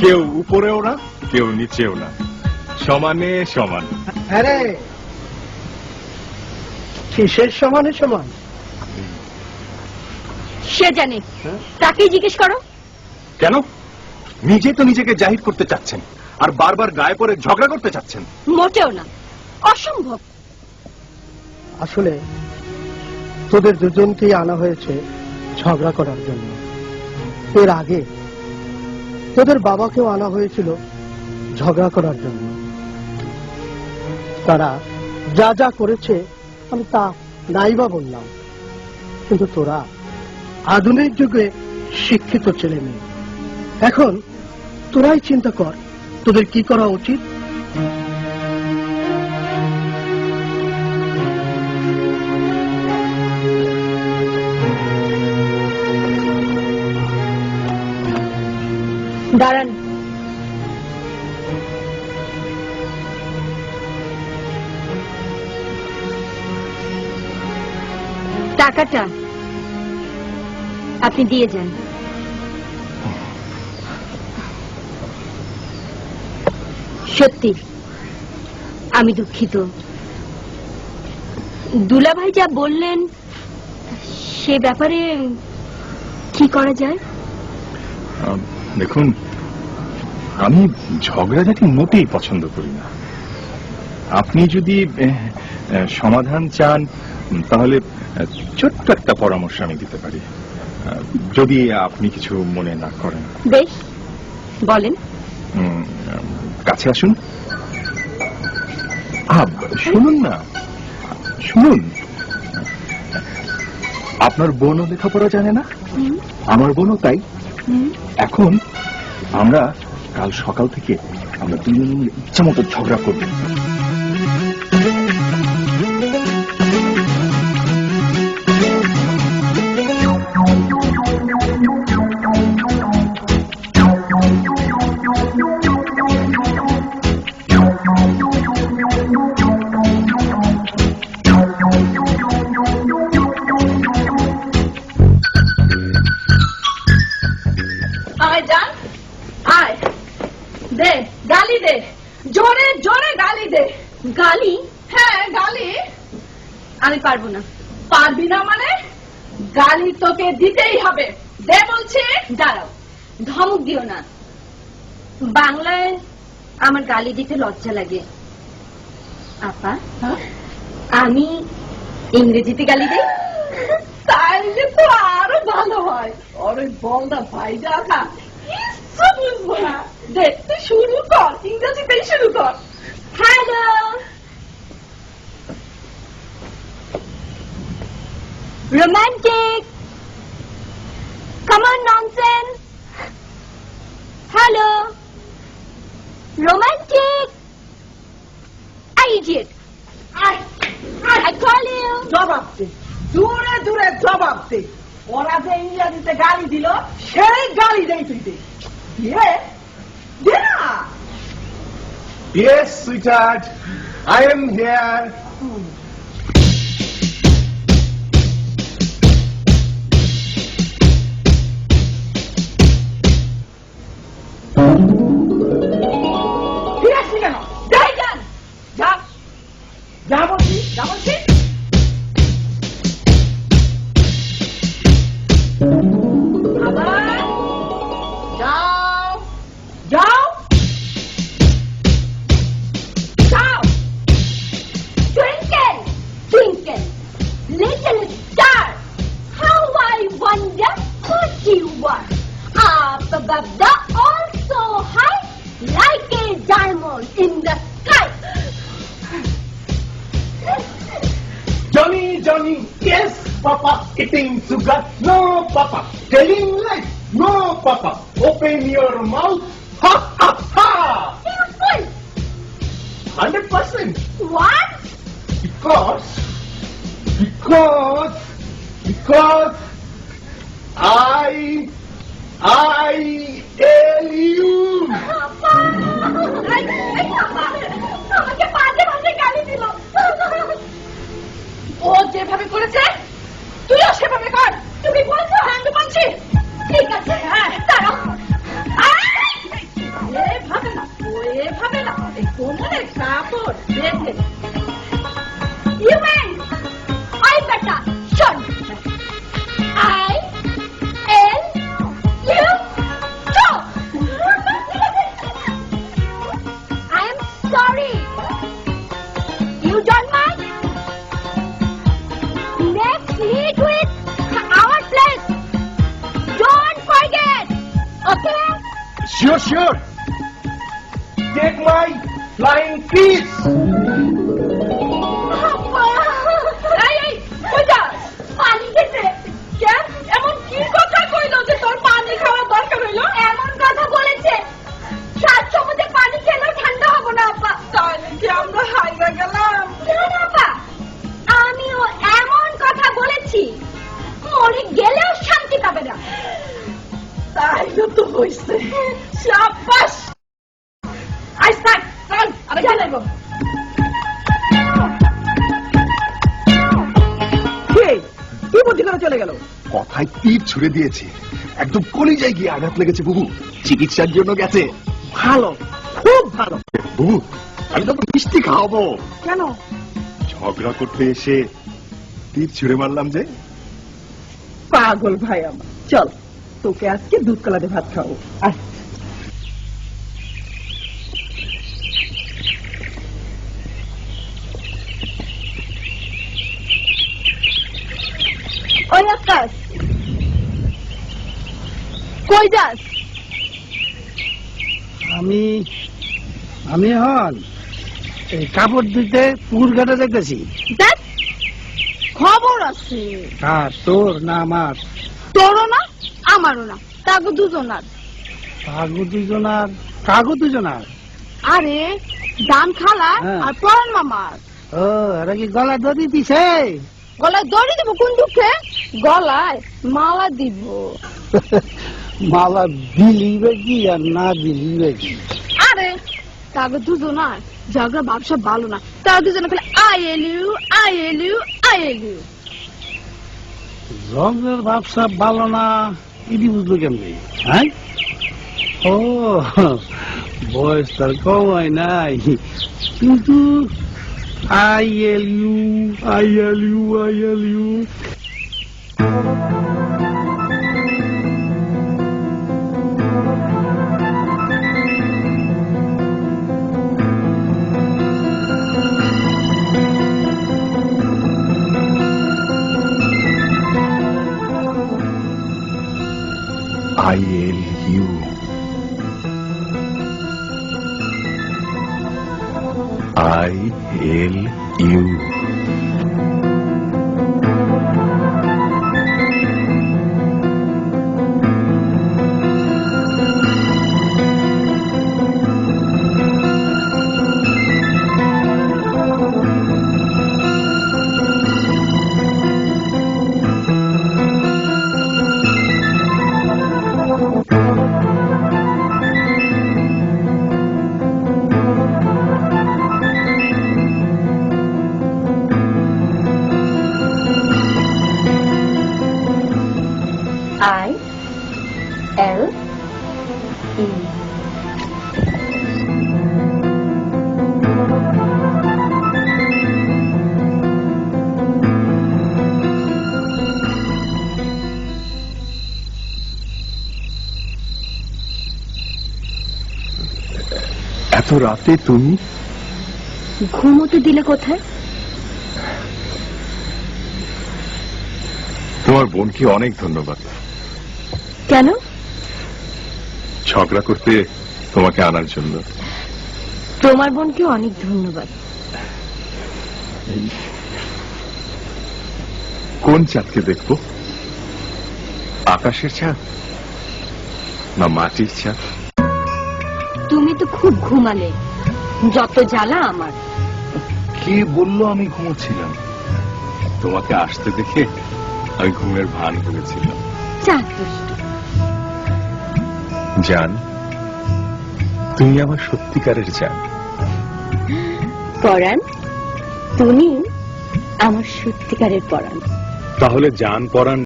কেউ উপরেও না কেউ নিচেও না, সমানে সমান। আরে কিসের সমানে সমান? সে জানে, তাকেই জিজ্ঞেস করো। কেন? নিজে তো নিজেকে জাহির করতে চাচ্ছেন আর বারবার গায়ে পড়ে ঝগড়া করতে চাচ্ছেন। মোটেও না, অসম্ভব। আসলে তোদের দুজনকেই আনা হয়েছে ঝগড়া করার জন্য। এর আগে তোদের বাবাকেও আনা হয়েছিল ঝগড়া করার জন্য। তারা যা যা করেছে আমি তা নাইবা বললাম, কিন্তু তোরা আধুনিক যুগে শিক্ষিত ছেলে মেয়ে। এখন তোরাই চিন্তা কর তোদের কি করা উচিত। দাঁড়ান, টাকাটা আপনি দিয়ে যান। সত্যি আমি দুঃখিত। দুলাভাই যা বললেন সে ব্যাপারে কি করা যায়? দেখুন, আমি ঝগড়াঝাটি মোটেই পছন্দ করি না। আপনি যদি সমাধান চান তাহলে ছোট্ট একটা পরামর্শ আমি দিতে পারি, যদি আপনি কিছু মনে না করেন। বেশ, বলেন। কাছে আসুন। শুনুন না, শুনুন। আপনার বোনও লেখাপড়া জানে না, আমার বোনও তাই। এখন আমরা কাল সকাল থেকে আমরা দুজন ইচ্ছা মতো ঝগড়া করব। আয় যান, আয়, দে গালি দে, জোরে জোরে গালি দে। গালি? হ্যাঁ গালি। আমি পারবো না। পারবি না মানে? গালি তোকে দিতেই হবে, দে বলছি। দাঁড়াও, ধমক দিও না। বাংলায় আমার গালি দিতে লজ্জা লাগে। আপা, আমি ইংরেজিতে গালি দিই। তাইলে তো আরো ভালো হয়। ওরে বলদা ভাই দেখা বুঝবো না। দেখ তুই শুরু কর, ইংরেজিতেই শুরু কর। Hello, romantic, come on nonsense. Hello, romantic, idiot, I call you. জবাব দে, দূরে দূরে জবাব দে। ওরা যে ইংরেজিতে গালি দিল সেই গালি দেই তুই দে। দে না। Yes, sweetheart, I am here. ফিরে আসলি কেন? যাই যান, যা যা বলছি, যা বলছি। আবার যাও যাও যাও। Twinkle, twinkle, little star, how I wonder what you are. Up above the all so high, like a diamond in the sky. Johnny, Johnny, yes, Papa, eating sugar, no, Papa, telling lies, no, Papa, open your mouth, ha, ha, ha, You fool! 100%, What? because I tell you. আমাকে বাজে বাজে গালি দিল। ও যেভাবে করেছে তুইও সেভাবে কর। তুমি বলছো হ্যাঁ, আমি মানছি। ঠিক আছে, হ্যাঁ, দাঁড়াও। কোমরের কাপড় বেঁধে ইউম্যান আই বেটা শোন I L U too I am sorry you don't mind next meet with our place don't forget okay Sure. Take my flying kiss. এই কই যাস পানি খেতে কেন এমন কি কথা কইলো যে তোর পানি খাওয়া দরকার হইলো এমন কথা বলেছে সাত সমুদ্রে পানি খেলে ঠান্ডা হবো না আপা তাহলে কি আমরা হাইরা গেলাম কেন আপা আমিও এমন কথা বলেছি মরে গেলেও শান্তি পাবে না তাইলে তো হইছে শাবাশ আই স্টার্ট চল আরে চলে গো কি বুদ্ধি করে চলে গেল? কথায় তীর ছুড়ে দিয়েছে, একদম কলিজায় গিয়ে আঘাত লেগেছে বুবু, চিকিৎসার জন্য গেছে। ভালো, খুব ভালো। বুবু আমি তো মিষ্টি খাওয়াবো। কেন? ঝগড়া করতে এসে তীর ছুড়ে মারলাম যে। পাগল ভাই আমার, চল তোকে আজকে দুধ কলাতে ভাত খাবো। আয়। ওই আকাশ কই যাস আমি হন এই কাপড় দিতে পুকুর ঘাটে দেখতেছি। দেখ খবর আছে কার, তোর না আমার? তোরও না আমারও না, তাকে দুজনার। কাগজ দুজনার? আরে দান খালা হ্যাঁ। আর পরান মামার। ও এরা কি গলা দড়ি দিছে? গলায় দড়ি দিব কোন দুঃখে? গলায় মালা দিব। মালা দিলিবে কি আর না দিলিবে কি? আরে তাকে দুজনার ঝগড়া ব্যবসা ভালো না, তারা দুজনে খালি I L you I L you I L you. রঙের ব্যবসা ভালো না ইডি বুঝলো কেমনি? হ্যাঁ, ও বয়স তার কম হয় নাই, কিন্তু I L you I L you I L you. ILU. ILU. এত রাতে তুমি ঘুমোতে দিলে কোথায়? তোমার বোনকে অনেক ধন্যবাদ। কেন? ঝগড়া করতে তোমাকে আনার জন্য। তোমার বোনকে অনেক ধন্যবাদ। কোন চাঁদকে দেখবো? আকাশের চাঁদ না মাটির চাঁদ? তুমি তো খুব ঘুমালে, যত জ্বালা আমার। কে বললো আমি ঘুমোচ্ছিলাম? তোমাকে আসতে দেখে আমি ঘুমের ভান করেছিলাম। চাঁদ দুষ্ট। জান, তুমি আমার সত্যিকারের জান। পরাণ, তুমি আমার সত্যিকারের পরাণ। তাহলে জান পরাণ